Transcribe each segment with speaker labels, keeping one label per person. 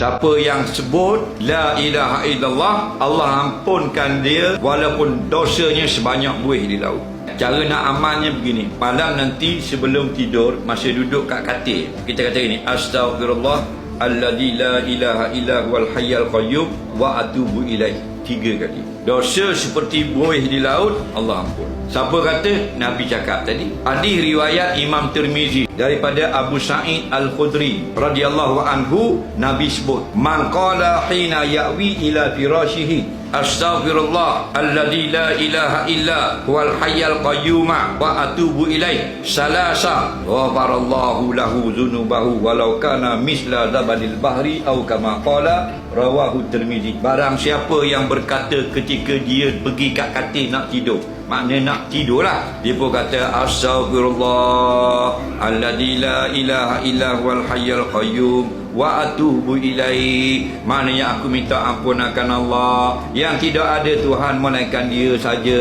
Speaker 1: Siapa yang sebut la ilaha illallah, Allah ampunkan dia walaupun dosanya sebanyak buih di laut. Cara nak amalnya begini, malam nanti sebelum tidur, masa duduk kat katil, kita kata gini, astaghfirullah alladzi la ilaha illa huwal hayyul qayyum wa atubu ilaih, 3 kali. Dosa seperti buih di laut, Allah ampun. Siapa kata? Nabi cakap tadi. Hadis riwayat Imam Tirmizi daripada Abu Sa'id Al-Khudri radhiyallahu anhu, Nabi sebut, man qala hina ya'wi ila firashihi astaghfirullah alladzi la ilaha illa huwal hayyul qayyum wa atubu ilaih salasa ghafarallahu lahu dzunubahu walau kana misla zabadil bahri au kama qala rawahu Tirmizi. Barang siapa yang berkata ketika dia pergi kat katil nak tidur, maknanya nak tidur lah, dia pun kata astaghfirullah alladzi la ilaha illa huwal hayyul qayyum wa atubu ilaihi, maknanya aku minta ampun akan Allah yang tidak ada Tuhan melainkan Dia saja,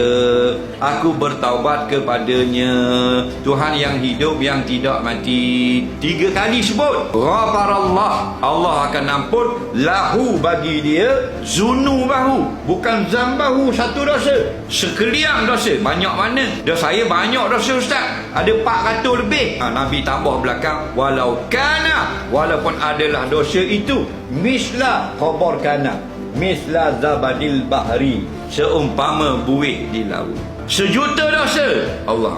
Speaker 1: aku bertaubat kepadanya, Tuhan yang hidup yang tidak mati. 3 kali sebut ghafarallah, Allah akan ampun, lahu bagi dia, zunubahu, bukan zambahu, satu dosa, sekalian dosa. Banyak mana? Dosa saya banyak dosa ustaz, ada 400 lebih. Nabi tambah belakang, walau kana, walaupun adalah dosa itu misla khabar kana, misla zabadil bahri, seumpama buih di laut. 1 juta dosa, Allah